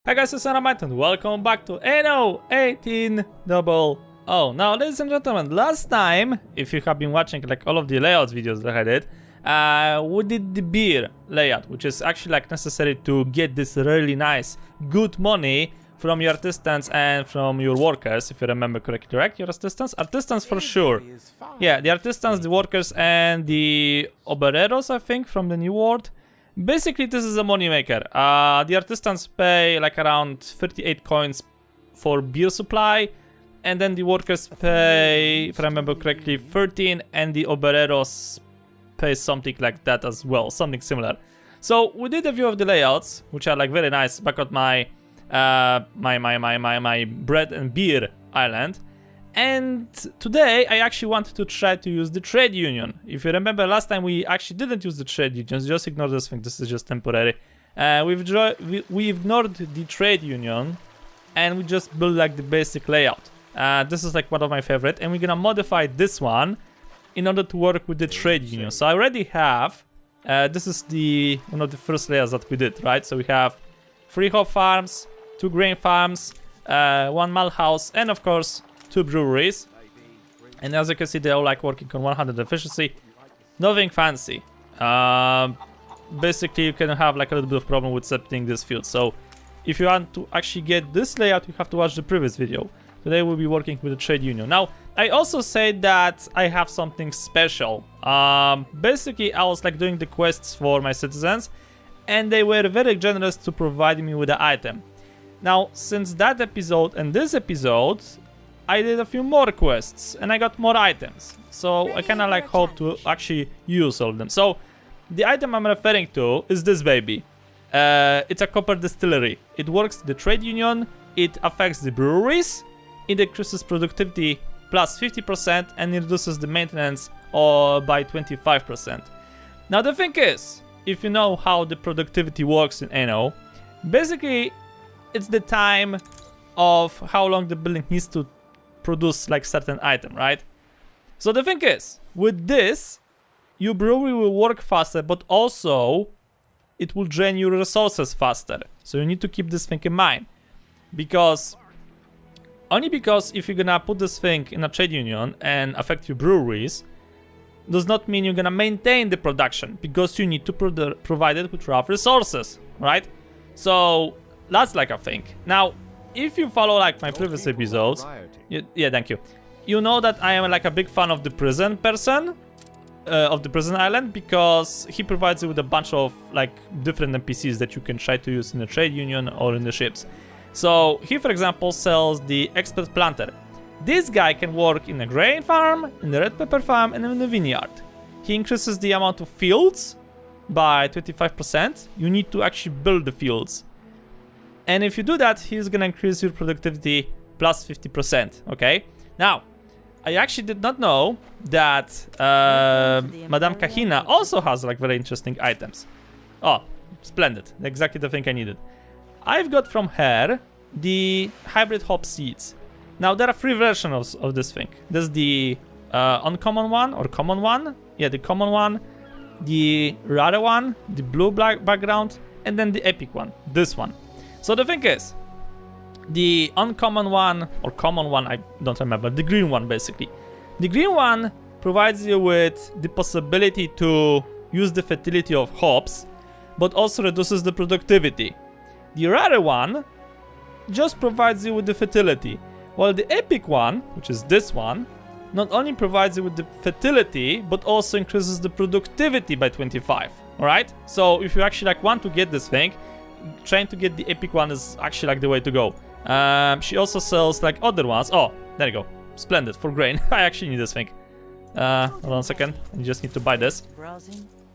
Hi guys, it's Neodyinamite and welcome back to Anno 1800. Now, ladies and gentlemen, last time, if you have been watching like all of the layouts videos that I did, we did the beer layout, which is actually like necessary to get this really nice, good money from your artisans and from your workers, if you remember correctly, right? Your artisans? Artisans for sure. Yeah, the artisans, the workers, and the obereros, I think, from the new world. Basically, this is a money maker. The artisans pay like around 38 coins for beer supply, and then the workers pay, if I remember correctly, 13, and the obereros pay something like that as well, something similar. So we did a few of the layouts, which are like very nice. Back at my my bread and beer island. And today I actually wanted to try to use the trade union. If you remember last time we actually didn't use the trade unions, just ignore this thing, this is just temporary. We ignored the trade union and we just built like the basic layout. This is like one of my favorite, and we're gonna modify this one in order to work with the trade union. So I already have, this is the one of the first layers that we did, right? So we have 3 hop farms, 2 grain farms, 1 malt house, and of course 2 breweries. And as you can see, they're all like working on 100 efficiency. Nothing fancy. Basically, you can have like a little bit of problem with setting this field. So if you want to actually get this layout, you have to watch the previous video. Today we'll be working with the trade union. Now, I also said that I have something special. Basically, I was like doing the quests for my citizens, and they were very generous to provide me with an item. Now, since that episode and this episode, I did a few more quests and I got more items. So I kind of like hope to actually use all of them. So the item I'm referring to is this baby. It's a copper distillery. It works the trade union, it affects the breweries, it increases productivity plus 50%, and it reduces the maintenance by 25%. Now the thing is, if you know how the productivity works in Anno, basically it's the time of how long the building needs to produce like certain item, right? So the thing is, with this, your brewery will work faster, but also it will drain your resources faster. So you need to keep this thing in mind, because if you're gonna put this thing in a trade union and affect your breweries, does not mean you're gonna maintain the production, because you need to provide it with rough resources, right? So that's like a thing. Now, if you follow like my previous episodes, yeah, thank you. You know that I am like a big fan of the prison person, of the prison island, because he provides you with a bunch of like different NPCs that you can try to use in the trade union or in the ships. So he, for example, sells the expert planter. This guy can work in a grain farm, in the red pepper farm, and in the vineyard. He increases the amount of fields by 25%. You need to actually build the fields. And if you do that, he's gonna increase your productivity plus 50%, okay? Now, I actually did not know that Madame Kahina also has like very interesting items. Oh, splendid, exactly the thing I needed. I've got from her the hybrid hop seeds. Now, there are 3 versions of this thing. There's the uncommon one, or common one. Yeah, the common one, the rare one, the blue black background, and then the epic one, this one. So the thing is, the uncommon one, or common one, I don't remember, the green one basically. The green one provides you with the possibility to use the fertility of hops, but also reduces the productivity. The rare one just provides you with the fertility, while the epic one, which is this one, not only provides you with the fertility, but also increases the productivity by 25, alright? So if you actually like want to get this thing, trying to get the epic one is actually like the way to go. She also sells like other ones. Oh, there you go. Splendid, for grain. I actually need this thing. Hold on a second. I just need to buy this.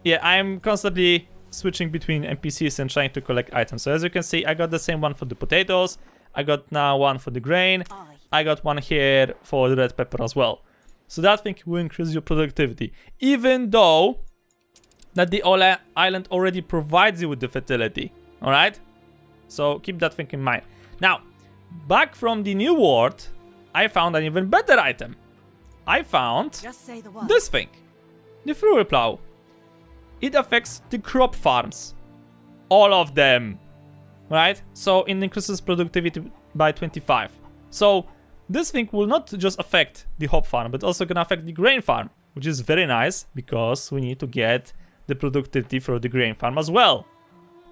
Yeah, I'm constantly switching between NPCs and trying to collect items. So as you can see, I got the same one for the potatoes. I got now one for the grain. I got one here for the red pepper as well. So that thing will increase your productivity, even though that the island already provides you with the fertility. Alright? So keep that thing in mind. Now, back from the new world, I found an even better item. I found this thing. The fuel plow. It affects the crop farms. All of them. right? So it increases productivity by 25. So this thing will not just affect the hop farm, but also gonna affect the grain farm, which is very nice because we need to get the productivity for the grain farm as well,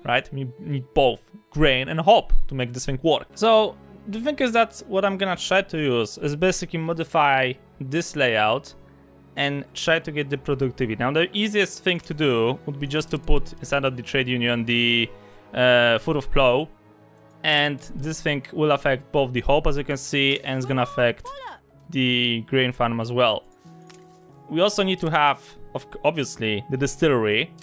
right? We need both grain and hop to make this thing work. So the thing is that what I'm gonna try to use is basically modify this layout and try to get the productivity. Now the easiest thing to do would be just to put inside of the trade union the foot of plow, and this thing will affect both the hop, as you can see, and it's gonna affect the grain farm as well. We also need to have, obviously, the distillery,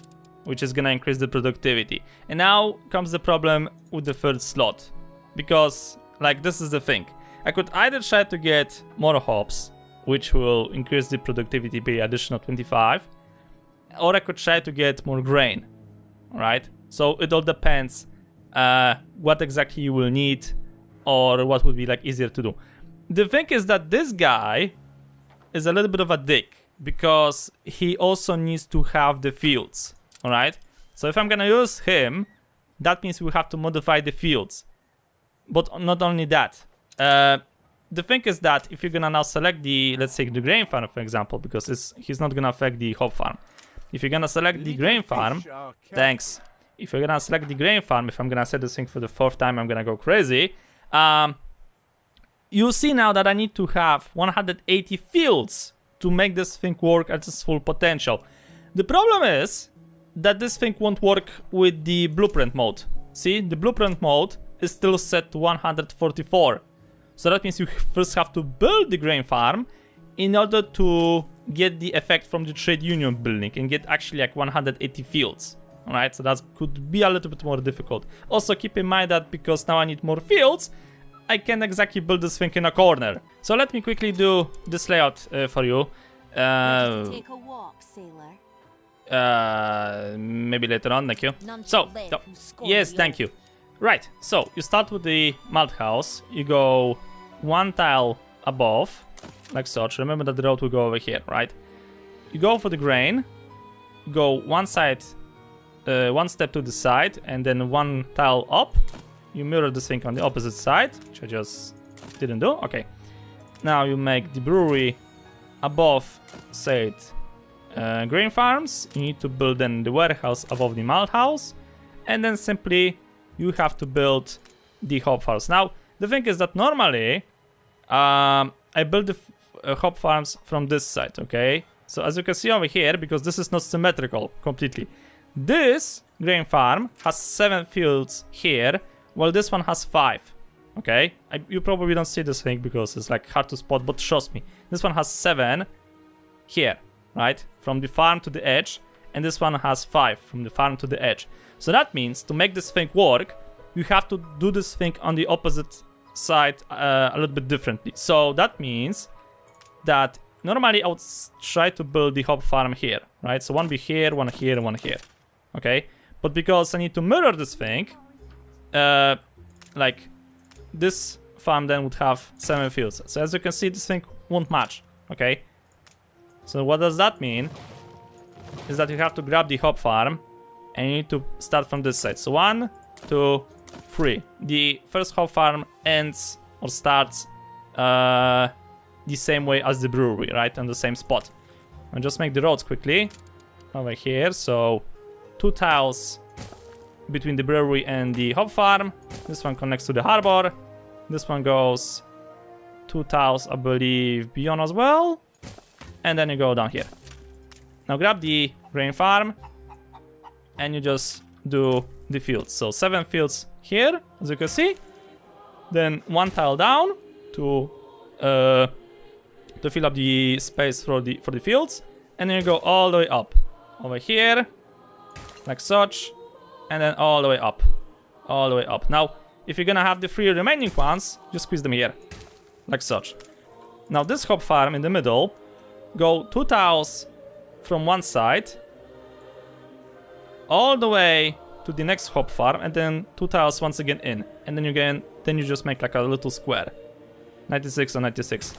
which is gonna increase the productivity. And now comes the problem with the third slot, because like this is the thing. I could either try to get more hops, which will increase the productivity by additional 25, or I could try to get more grain, right? So it all depends what exactly you will need or what would be like easier to do. The thing is that this guy is a little bit of a dick because he also needs to have the fields, all right? So if I'm gonna use him, that means we have to modify the fields. But not only that, the thing is that if you're gonna now select the, let's say the grain farm, for example, because he's not gonna affect the hop farm. If you're gonna select the grain farm, thanks. If you're gonna select the grain farm, if I'm gonna set this thing for the 4th time, I'm gonna go crazy. You see now that I need to have 180 fields to make this thing work at its full potential. The problem is that this thing won't work with the blueprint mode. See, the blueprint mode is still set to 144. So that means you first have to build the grain farm in order to get the effect from the trade union building and get actually like 180 fields. Alright, so that could be a little bit more difficult. Also keep in mind that because now I need more fields, I can't exactly build this thing in a corner. So let me quickly do this layout for you. Take a walk, sailor. Maybe later on, thank you. So, yes, thank you. Right, so you start with the malt house. You go one tile above, like such. Remember that the road will go over here, right? You go for the grain. You go one side, one step to the side, and then one tile up. You mirror this thing on the opposite side, which I just didn't do. Okay. Now you make the brewery above said grain farms. You need to build then the warehouse above the malt house, and then simply you have to build the hop farms. Now, the thing is that normally, I build the hop farms from this side, okay? So as you can see over here, because this is not symmetrical completely, this grain farm has 7 fields here, while this one has 5, okay? You probably don't see this thing because it's like hard to spot, but trust me, this one has 7 here, right? From the farm to the edge, and this one has 5 from the farm to the edge. So that means to make this thing work, you have to do this thing on the opposite side a little bit differently. So that means that normally I would try to build the hop farm here, right? So one be here, one here, and one here, okay? But because I need to mirror this thing, like this farm then would have 7 fields. So as you can see, this thing won't match, okay? So what does that mean? Is that you have to grab the hop farm and you need to start from this side. So 1, 2, 3. The first hop farm ends or starts the same way as the brewery, right? On the same spot. I'll just make the roads quickly over here. So 2 tiles between the brewery and the hop farm. This one connects to the harbor. This one goes 2 tiles, I believe, beyond as well. And then you go down here. Now grab the grain farm and you just do the fields. So 7 fields here, as you can see. Then 1 tile down to fill up the space for the fields. And then you go all the way up. Over here, like such. And then all the way up. All the way up. Now, if you're gonna have the 3 remaining ones, just squeeze them here. Like such. Now this hop farm in the middle, go 2 tiles from one side all the way to the next hop farm, and then 2 tiles once again in, and then you just make like a little square, 96 on 96,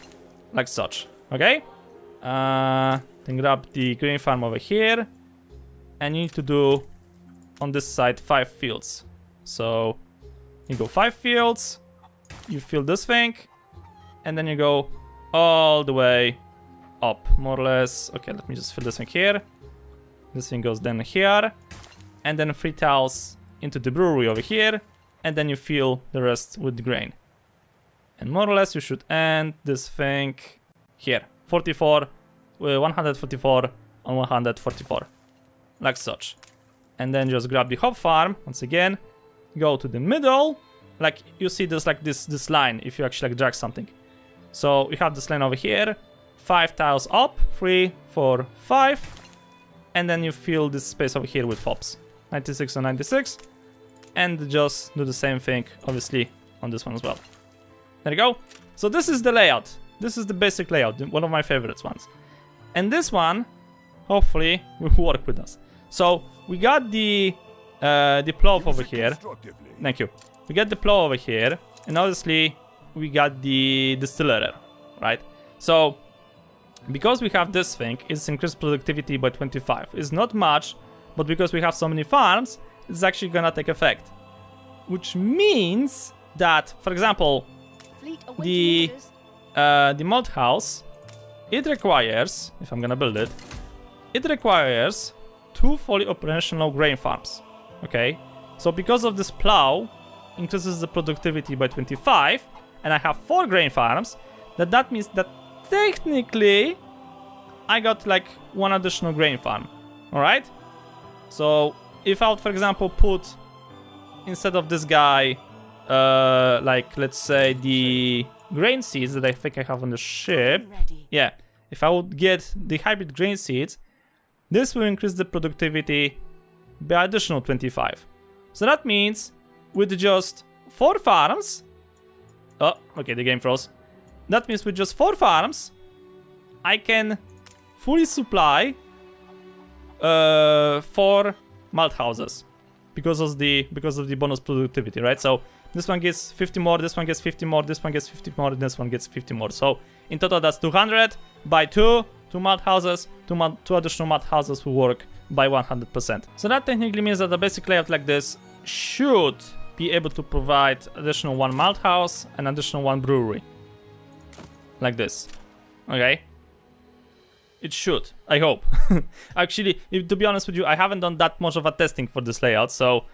like such. Okay. Then grab the grain farm over here, and you need to do on this side 5 fields. So You go 5 fields, you fill this thing, and then you go all the way up, more or less. Okay, let me just fill this thing here. This thing goes then here, and then 3 tiles into the brewery over here, and then you fill the rest with the grain. And more or less you should end this thing here. 44, 144 on 144, like such. And then just grab the hop farm once again, go to the middle, like you see this like this line if you actually like drag something. So we have this line over here, 5 tiles up, 3, 4, 5, and then you fill this space over here with hops, 96 and 96, and just do the same thing obviously on this one as well. There you go. So this is the layout. This is the basic layout, one of my favorites ones. And this one hopefully will work with us. So we got the plow over here. Thank you. We got the plow over here, and obviously we got the distillery, right? So because we have this thing, it's increased productivity by 25. It's not much, but because we have so many farms, it's actually gonna take effect. Which means that, for example, the malt house, it requires, if I'm gonna build it, it requires 2 fully operational grain farms. Okay, so because of this plow increases the productivity by 25, and I have 4 grain farms, that means that technically I got like 1 additional grain farm. All right, so if I would, for example, put instead of this guy like let's say the grain seeds that I think I have on the ship, yeah, if I would get the hybrid grain seeds, this will increase the productivity by additional 25. So that means with just 4 farms, oh, okay, the game froze. That means with just 4 farms, I can fully supply 4 malt houses because of the bonus productivity, right? So this one gets 50 more, this one gets 50 more, this one gets 50 more, and this one gets 50 more. So in total, that's 200 by 2 malt houses, 2 additional malt houses will work by 100%. So that technically means that the basic layout like this should be able to provide additional 1 malt house and additional 1 brewery. Like this. Okay? It should. I hope. Actually, to be honest with you, I haven't done that much of a testing for this layout, so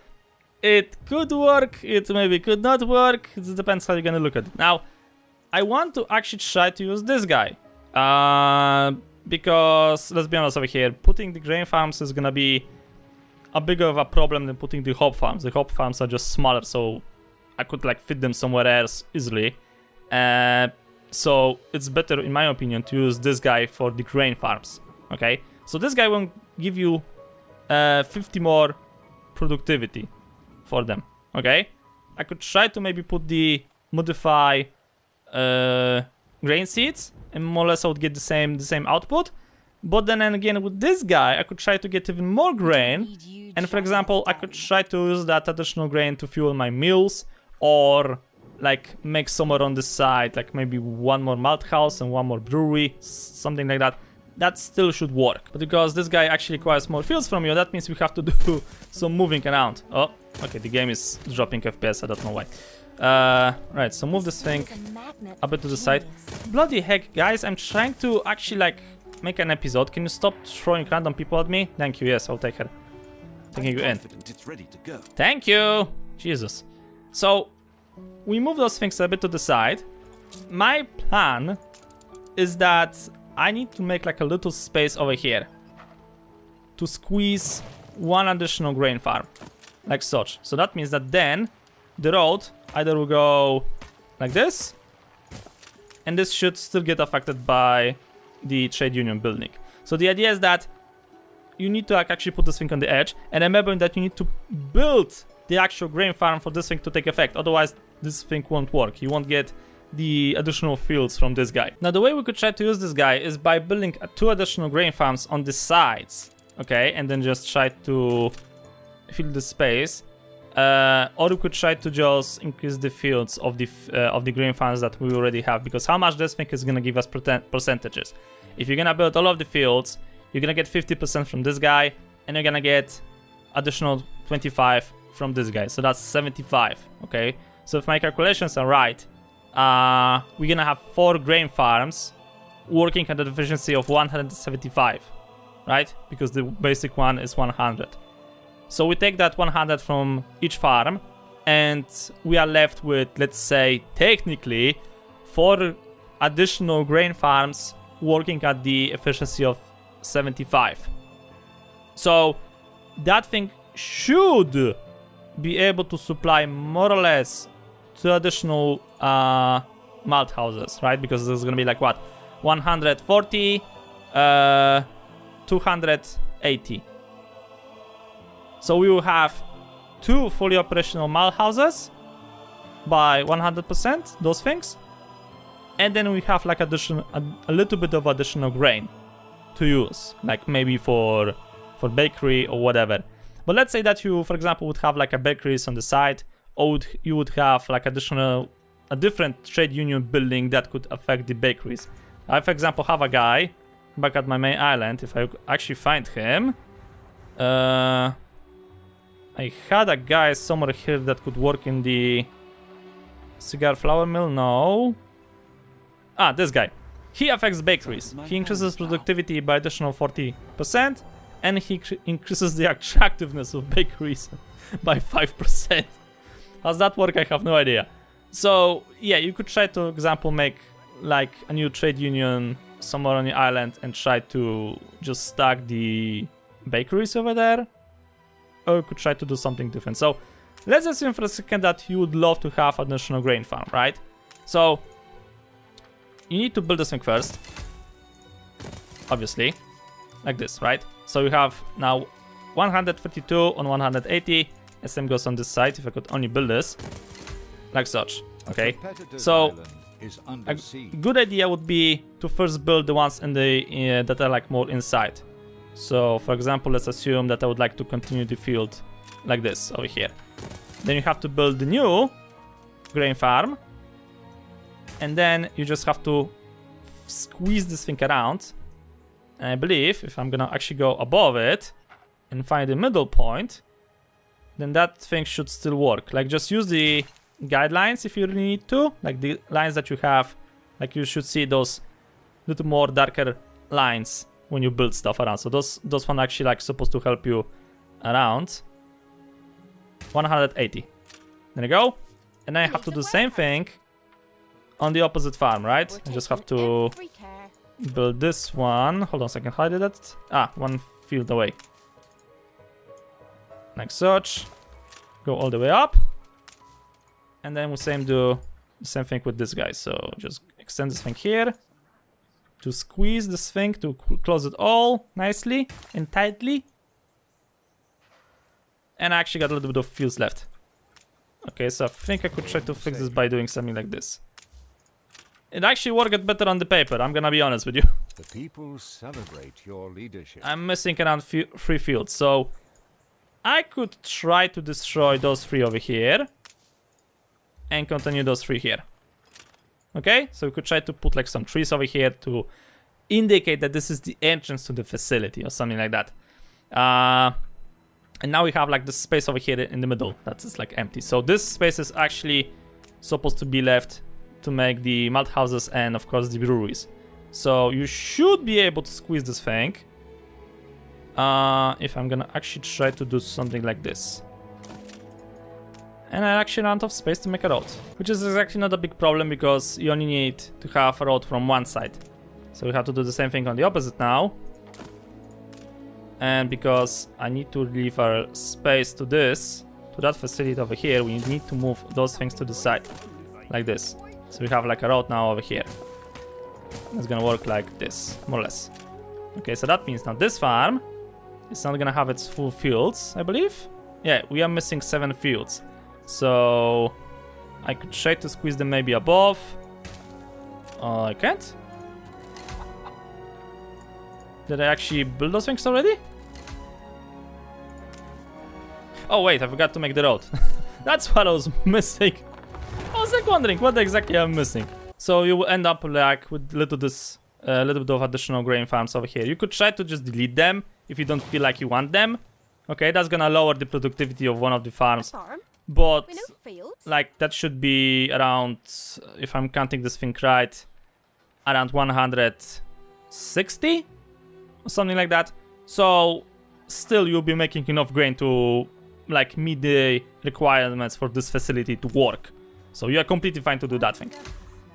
it could work, it maybe could not work. It depends how you're gonna look at it. Now, I want to actually try to use this guy. Because, let's be honest over here, putting the grain farms is gonna be a bigger of a problem than putting the hop farms. The hop farms are just smaller, so I could like fit them somewhere else easily. So it's better, in my opinion, to use this guy for the grain farms. Okay, so this guy will give you 50 more productivity for them. Okay, I could try to maybe put the modify grain seeds, and more or less I would get the same output. But then again, with this guy, I could try to get even more grain. And for example, I could try to use that additional grain to fuel my mills, or like make somewhere on the side, like maybe 1 more malt house and 1 more brewery, something like that. That still should work. But because this guy actually requires more fields from you, that means we have to do some moving around. Oh, okay, the game is dropping FPS, I don't know why. Right, so move this thing a bit to the side. Bloody heck, guys, I'm trying to actually like make an episode. Can you stop throwing random people at me? Thank you, yes, I'll take her. Taking you in. It's ready to go. Thank you! Jesus. So, we move those things a bit to the side. My plan is that I need to make like a little space over here to squeeze 1 additional grain farm, like such. So that means that then the road either will go like this, and this should still get affected by the trade union building. So the idea is that you need to like actually put this thing on the edge, and remember that you need to build the actual grain farm for this thing to take effect. Otherwise, this thing won't work. You won't get the additional fields from this guy. Now, the way we could try to use this guy is by building 2 additional grain farms on the sides, okay, and then just try to fill the space. Or we could try to just increase the fields of the grain farms that we already have, because how much this thing is gonna give us percentages. If you're gonna build all of the fields, you're gonna get 50% from this guy, and you're gonna get additional 25 from this guy, so that's 75, okay? So if my calculations are right, we're gonna have 4 grain farms working at an efficiency of 175, right? Because the basic one is 100. So we take that 100 from each farm, and we are left with, let's say, technically 4 additional grain farms working at the efficiency of 75. So that thing should be able to supply more or less 2 additional malt houses, right? Because there's gonna be like what, 140, 280. So we will have 2 fully operational malt houses by 100%, those things, and then we have like additional, a little bit of additional grain to use, like maybe for bakery or whatever. But let's say that you, for example, would have like a bakeries on the side, or you would have like a different trade union building that could affect the bakeries. I, for example, have a guy back at my main island. If I actually find him, I had a guy somewhere here that could work in the cigar flour mill. No. This guy. He affects bakeries. He increases productivity by additional 40%, and he increases the attractiveness of bakeries by 5%. How's that work? I have no idea. So yeah, you could try to, for example, make like a new trade union somewhere on the island and try to just stack the bakeries over there, or you could try to do something different. So let's assume for a second that you would love to have an additional grain farm, right? So you need to build this thing first, obviously, like this, right? So you have now 152 on 180. SM goes on this side. If I could only build this like such, okay? So a good idea would be to first build the ones in the that are like more inside. So for example, let's assume that I would like to continue the field like this over here. Then you have to build the new grain farm, and then you just have to squeeze this thing around. And I believe if I'm gonna actually go above it and find the middle point, then that thing should still work. Like, just use the guidelines if you really need to, like the lines that you have. Like, you should see those little more darker lines when you build stuff around. So those one actually like supposed to help you around. 180. There you go. And then I have to do the same thing on the opposite farm, right? I just have to build this one. Hold on a second, how I did that? One field away. Like such. Go all the way up. And then we do the same thing with this guy. So just extend this thing here to squeeze this thing to close it all nicely and tightly. And I actually got a little bit of fields left. Okay, so I think I could try to fix this by doing something like this. It actually worked better on the paper, I'm gonna be honest with you. The people celebrate your leadership. I'm missing around 3 fields, so I could try to destroy those 3 over here and continue those 3 here. Okay, so we could try to put like some trees over here to indicate that this is the entrance to the facility or something like that. And now we have like the space over here in the middle that is like empty. So this space is actually supposed to be left to make the malt houses and of course the breweries. So you should be able to squeeze this thing. If I'm gonna actually try to do something like this. And I actually ran out of space to make a road, which is actually not a big problem because you only need to have a road from one side. So we have to do the same thing on the opposite now. And because I need to leave our space to that facility over here, we need to move those things to the side, like this. So we have like a road now over here. It's gonna work like this, more or less. Okay, so that means now this farm is not gonna have its full fields, I believe. Yeah, we are missing 7 fields. So I could try to squeeze them maybe above. I can't. Did I actually build those things already? Oh wait, I forgot to make the road. That's what I was missing. I was like wondering what exactly I'm missing. So you will end up like with little bit of additional grain farms over here. You could try to just delete them if you don't feel like you want them. Okay, that's gonna lower the productivity of one of the farms, Farm. but We know fields. like that should be around, if I'm counting this thing right, around 160 or something like that. So still you'll be making enough grain to like meet the requirements for this facility to work. So you are completely fine to do that thing.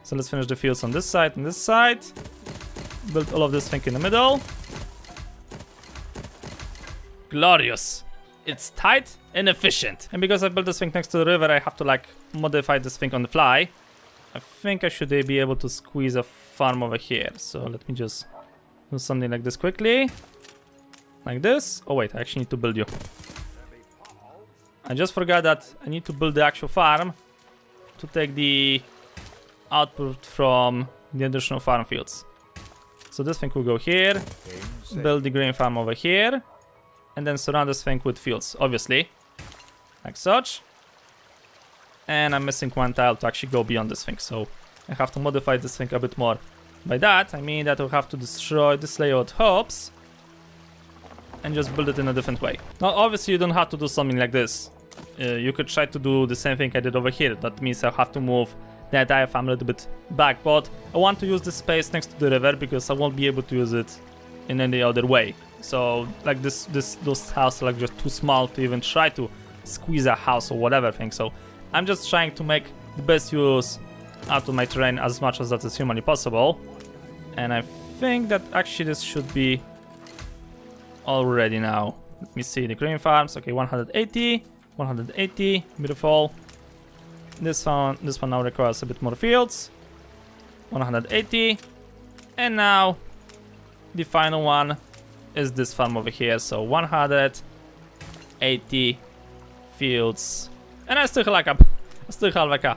So let's finish the fields on this side and this side. Build all of this thing in the middle. Glorious. It's tight and efficient. And because I built this thing next to the river, I have to like modify this thing on the fly. I think I should be able to squeeze a farm over here. So let me just do something like this quickly. Like this. Oh wait, I actually need to build you. I just forgot that I need to build the actual farm to take the output from the additional farm fields. So this thing will go here, build the grain farm over here, and then surround this thing with fields, obviously, like such. And I'm missing one tile to actually go beyond this thing, so I have to modify this thing a bit more. By that, I mean that I'll have to destroy this layout hops and just build it in a different way. Now, obviously, you don't have to do something like this. You could try to do the same thing I did over here. That means I have to move the entire farm a little bit back, but I want to use this space next to the river because I won't be able to use it in any other way. So like those houses are like just too small to even try to squeeze a house or whatever thing. So I'm just trying to make the best use out of my terrain as much as that is humanly possible. And I think that actually this should be all ready now. Let me see the grain farms. Okay, 180, 180, beautiful. This one now requires a bit more fields. 180. And now the final one is this farm over here. So 180 fields. And I still have like a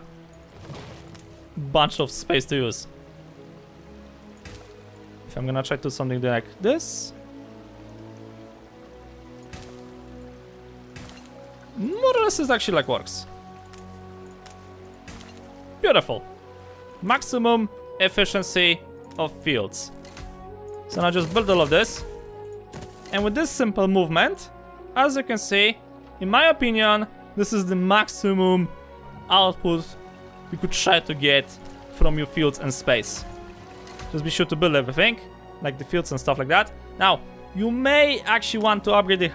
bunch of space to use. If I'm gonna try to do something like this, more or less it actually like works. Beautiful. Maximum efficiency of fields. So now just build all of this. And with this simple movement, as you can see, in my opinion, this is the maximum output you could try to get from your fields and space. Just be sure to build everything, like the fields and stuff like that. Now, you may actually want to upgrade the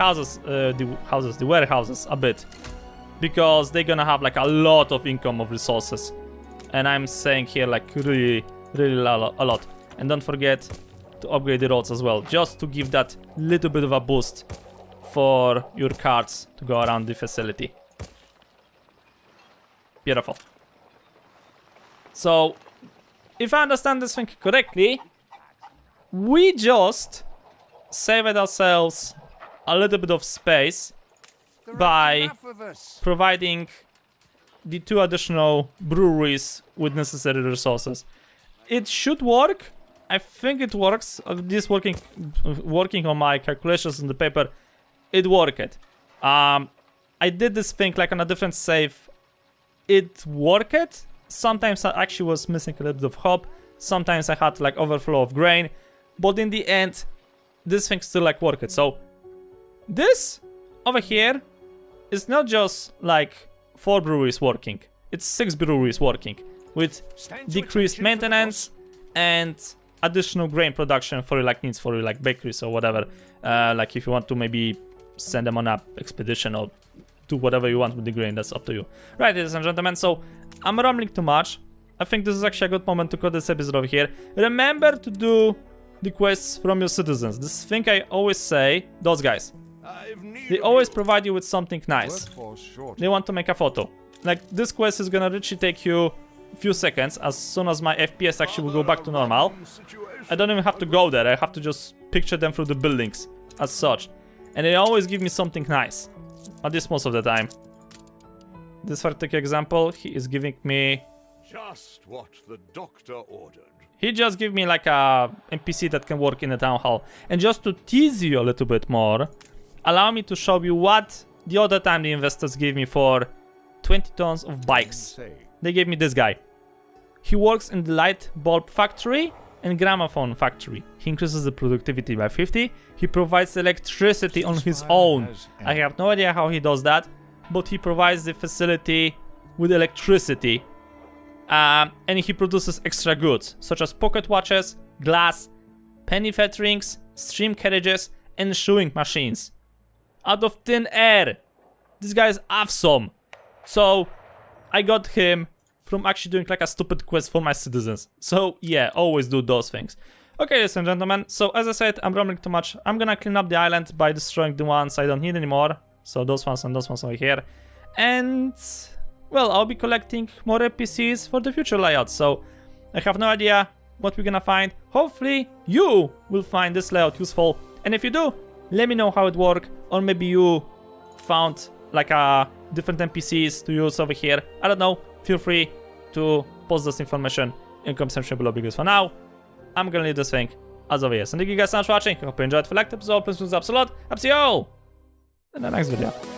the warehouses a bit, because they're gonna have like a lot of income of resources. And I'm saying here like really a lot. And don't forget to upgrade the roads as well, just to give that little bit of a boost for your carts to go around the facility. Beautiful. So, if I understand this thing correctly, we just saved ourselves a little bit of space by providing the 2 additional breweries with necessary resources. It should work. I think it works. This working on my calculations on the paper, it worked. I did this thing like on a different save. It worked. Sometimes I actually was missing a little bit of hop. Sometimes I had like overflow of grain. But in the end, this thing still like worked. So this over here is not just like 4 breweries working. It's 6 breweries working with decreased maintenance and additional grain production for your like needs for your like bakeries or whatever. Like if you want to maybe send them on a expedition or do whatever you want with the grain, that's up to you. Right, ladies and gentlemen, so I'm rambling too much. I think this is actually a good moment to cut this episode over here. Remember to do the quests from your citizens. This thing I always say, those guys, they always provide you with something nice. They want to make a photo. Like this quest is gonna literally take you a few seconds. As soon as my FPS actually will go back to normal, I don't even have to go there. I have to just picture them through the buildings as such. And they always give me something nice. At least most of the time. This particular example, he is giving me just what the doctor ordered. He just gave me like a NPC that can work in the town hall. And just to tease you a little bit more, allow me to show you what the other time the investors gave me for 20 tons of bikes. They gave me this guy. He works in the light bulb factory and gramophone factory. He increases the productivity by 50. He provides electricity on his own. I have no idea how he does that, but he provides the facility with electricity. And he produces extra goods, such as pocket watches, glass, penny fat rings, stream carriages, and shoeing machines. Out of thin air! This guy is awesome! So, I got him from actually doing like a stupid quest for my citizens. So, yeah, always do those things. Okay, ladies and gentlemen, so as I said, I'm rambling too much. I'm gonna clean up the island by destroying the ones I don't need anymore. So, those ones and those ones over here. And... well, I'll be collecting more NPCs for the future layouts, so I have no idea what we're gonna find. Hopefully, you will find this layout useful, and if you do, let me know how it worked, or maybe you found like different NPCs to use over here. I don't know, feel free to post this information in the comment section below, because for now, I'm gonna leave this thing as over here. So thank you guys so much for watching, I hope you enjoyed. If you liked the episode, please thumbs up a lot. I'll see you all in the next video.